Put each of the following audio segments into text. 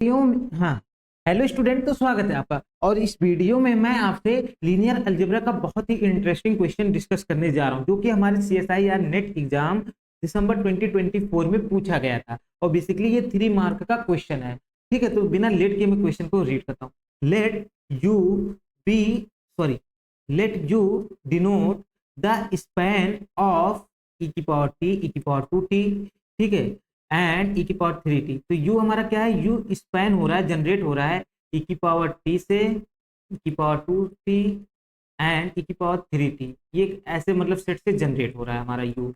हाँ, hello student, तो स्वागत है आपका। और इस वीडियो में मैं आपसे लीनियर अलजेब्रा का बहुत ही इंटरेस्टिंग क्वेश्चन डिस्कस करने जा रहा हूं, जो कि हमारे सीएसआईआर नेट एग्जाम दिसंबर 2024 में पूछा गया था। और बेसिकली ये 3 मार्क का क्वेश्चन है। ठीक है, तो बिना लेट के मैं क्वेश्चन को रीड करता हूँ। U be let U denote the span of ई की पावर टी, ई की पावर 2t, ठीक है, एंड ई की पावर 3t। तो यू हमारा क्या है, यू स्पैन हो रहा है, जनरेट हो रहा है ई की पावर टी से, ई की पावर 2t एंड ई की पावर 3t। ये ऐसे मतलब सेट से जनरेट हो रहा है हमारा you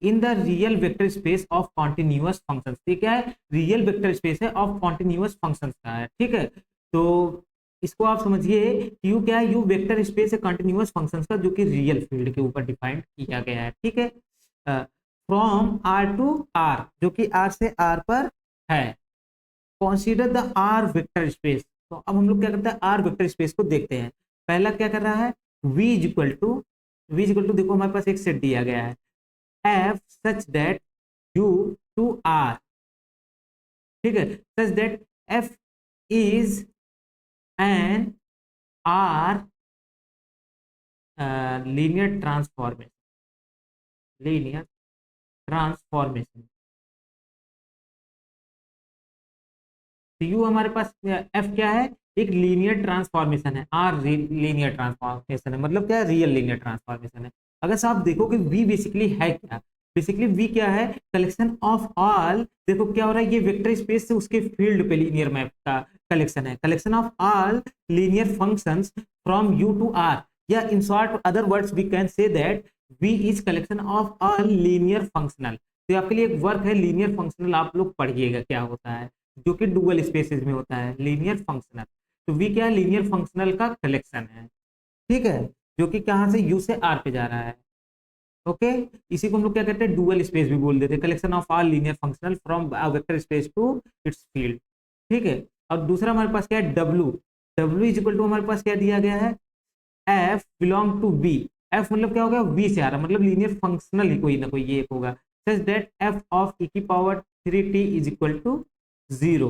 in the real vector space of continuous functions. ये क्या है, रियल वेक्टर स्पेस है ऑफ कॉन्टिन्यूअस फंक्शंस का है। ठीक है, तो इसको आप समझिए कि यू क्या है, यू वेक्टर स्पेस है कॉन्टिन्यूअस फंक्शंस का, जो कि रियल फील्ड के ऊपर डिफाइंड किया गया है। ठीक है, फ्रॉम आर टू आर, जो कि आर से आर पर है। Consider the R vector space. तो अब हम लोग क्या करते हैं, आर वेक्टर स्पेस को देखते हैं। पहला क्या कर रहा है, v इक्वल टू देखो हमारे पास एक सेट दिया गया है, f such that u to r, ठीक है, such that f is an r linear transformation. तो यू हमारे पास एफ क्या है, एक लीनियर ट्रांसफॉर्मेशन है, आर लीनियर ट्रांसफॉर्मेशन है, मतलब क्या है, रियल लीनियर ट्रांसफॉर्मेशन है। अगर से आप देखो कि वी बेसिकली है क्या, बेसिकली वी क्या है, कलेक्शन ऑफ ऑल। देखो क्या हो रहा है, ये वेक्टर स्पेस से उसके फील्ड पे लीनियर मैप का कलेक्शन है, collection of all linear functions from U to R. या in short other words we can say that V is collection of all linear functional. तो आपके लिए एक वर्क है लीनियर फंक्शनल, आप लोग पढ़िएगा क्या होता है, जो कि डुअल स्पेसेस में होता है, लीनियर फंक्शनल। तो वी क्या है, लीनियर फंक्शनल का कलेक्शन है। ठीक है, जो कि कहां से यू से आर पे जा रहा है। ओके, इसी को हम लोग क्या कहते हैं, डुअल स्पेस भी बोल देते हैं, collection of all linear functional from vector space to its field. ठीक है, और दूसरा हमारे पास क्या है, W. W is equal to हमारे पास क्या दिया गया है, F belong to B. F मतलब क्या हो गया, वी से आ रहा है, मतलब लीनियर फंक्शनल ही कोई ना कोई ये एक होगा, सच दैट एफ ऑफ ई की power 3t is equal to 0।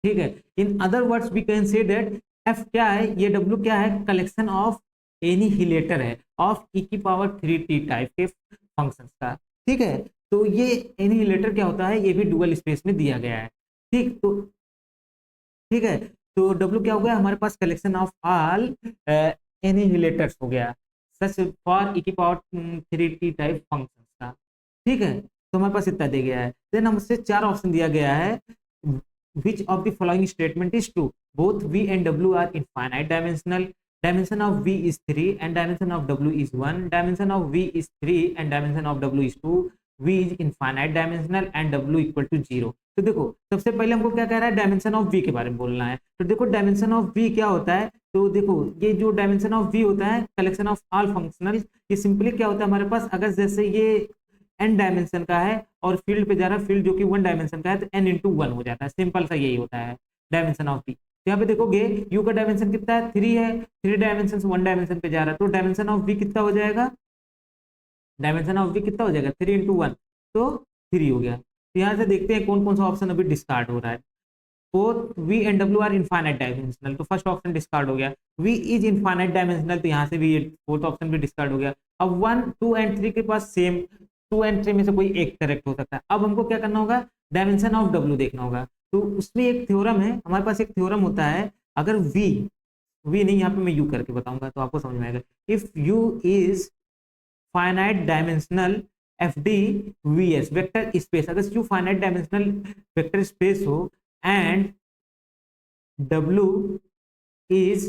ठीक है, in other words we can say that F क्या है, ये डब्ल्यू क्या है, कलेक्शन ऑफ एनिहिलेटर है ऑफ ई की पावर 3t टाइप के फंक्शंस का। ठीक है, तो ये एनिहिलेटर क्या होता है, ये भी डुअल स्पेस में दिया गया है। ठीक, तो ठीक है, तो डब्ल्यू क्या हो गया, हमारे पास कलेक्शन ऑफ ऑल एनिहिलेटर्स हो गया, सच फॉर ई की पावर 3t टाइप फंक्शंस का। ठीक है, तो हमारे पास इतना दे गया है। देन हमसे 4 ऑप्शन दिया गया है, which of the following statement is true, both v and w are infinite dimensional, dimension of v is 3 and dimension of w is 1, dimension of v is 3 and dimension of w is 2, v is infinite dimensional and w equal to 0। तो देखो सबसे पहले हमको क्या कह रहा है, dimension of v के बारे में बोलना है। तो देखो डायमेंशन ऑफ v क्या होता है, तो देखो ये जो डायमेंशन ऑफ v होता है, कलेक्शन ऑफ ऑल फंक्शनल, ये सिंपली क्या होता है हमारे पास, अगर जैसे ये n डायमेंशन का है और फील्ड पे जा रहा है, फील्ड जो कि 1 डायमेंशन का है, तो n इंटू 1 हो जाता है, सिंपल सा यही होता है डायमेंशन ऑफ v। तो यहाँ पे देखोगे u का डायमेंशन कितना है, 3 है, 3 डायमेंशन से 1 डायमेंशन पे जा रहा है, तो डायमेंशन ऑफ v कितना हो जाएगा, डायमेंशन ऑफ v कितना हो जाएगा, 3 इंटू 1, तो 3 हो गया। तो यहाँ से देखते हैं कौन कौन सा ऑप्शन अभी डिस्कार्ड हो रहा है। Both v and w are infinite dimensional, तो फर्स्ट ऑप्शन डिस्कार्ड हो गया। v इज इनफाइनाइट डायमेंशनल, तो यहाँ से भी फोर्थ ऑप्शन भी डिस्कार्ड हो गया। अब 1 2 एंड 3 के पास सेम, 2 एंड 3 में से कोई एक करेक्ट हो सकता है। अब हमको क्या करना होगा, डायमेंशन ऑफ w देखना होगा। तो उसमें एक थ्योरम है हमारे पास, एक थ्योरम होता है, अगर v नहीं, यहाँ पे मैं u करके बताऊंगा तो आपको समझ में आएगा। If u is finite dimensional F D V S vector space, अगर u finite dimensional vector space हो and w is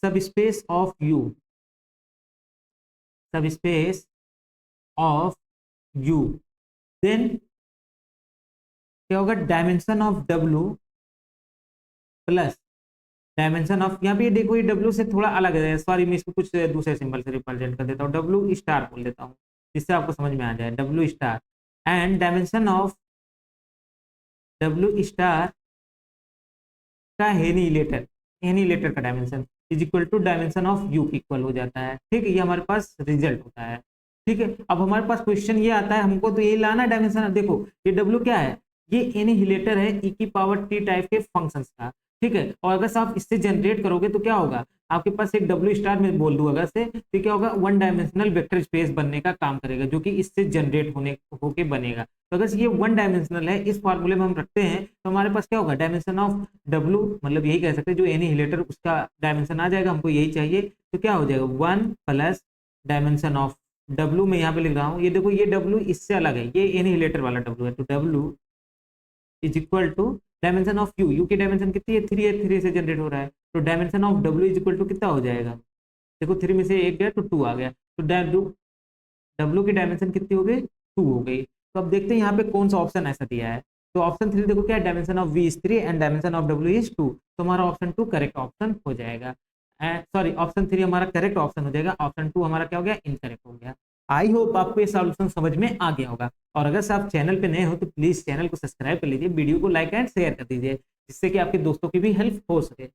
subspace of u, subspace of u, then क्या होगा, dimension of w plus dimension of, यहाँ पे देखो ये w से थोड़ा अलग है, सॉरी मैं इसको कुछ दूसरे सिंबल से रिप्रेजेंट कर देता हूँ, w स्टार बोल देता हूँ जिससे आपको समझ में आ जाए, w star and dimension of w star का एनिलेटर का dimension is equal to dimension of U इक्वल हो जाता है। ठीक है, ये हमारे पास रिजल्ट होता है। ठीक है, अब हमारे पास क्वेश्चन ये आता है, हमको तो ये लाना डायमेंशन। देखो ये डब्ल्यू क्या है, ये एनिहिलेटर है ई की पावर टी टाइप के फंक्शंस का, ठीक है। और अगर आप इससे जनरेट करोगे तो क्या होगा, आपके पास एक डब्ल्यू स्टार में बोल दूं अगर से, तो क्या होगा, वन डायमेंशनल वेक्टर स्पेस बनने का काम करेगा, जो कि इससे जनरेट होके बनेगा। तो अगर ये वन डायमेंशनल है, इस फॉर्मूले में हम रखते हैं, तो हमारे पास क्या होगा, डायमेंशन ऑफ डब्ल्यू, मतलब यही कह सकते हैं जो एनिहिलेटर उसका डायमेंशन आ जाएगा, हमको यही चाहिए। तो क्या हो जाएगा, one plus dimension of W, मैं यहाँ पे लिख रहा हूँ, ये देखो ये डब्ल्यू इससे अलग है, ये एनिहिलेटर वाला डब्ल्यू है, तो W is equal to dimension of U, U की डायमेंशन कितनी है, 3 है, 3 से जनरेट हो रहा है, तो dimension of W is equal to कितना हो जाएगा, देखो 3 में से 1 गया तो 2 आ गया, तो डब्ल्यू की डायमेंशन कितनी हो गई, 2 हो गई। तो अब देखते हैं यहाँ पे कौन सा ऑप्शन ऐसा दिया है, तो ऑप्शन 3 देखो क्या है, dimension of V is 3 and dimension of W is 2, तो हमारा ऑप्शन 2 करेक्ट ऑप्शन हो जाएगा। सॉरी, ऑप्शन 3 हमारा करेक्ट ऑप्शन हो जाएगा, ऑप्शन 2 हमारा क्या हो गया, इनकरेक्ट हो गया। आई होप आपको ये सॉल्यूशन समझ में आ गया होगा, और अगर आप चैनल पे नए हो तो प्लीज चैनल को सब्सक्राइब कर लीजिए, वीडियो को लाइक एंड शेयर कर दीजिए, जिससे कि आपके दोस्तों की भी हेल्प हो सके।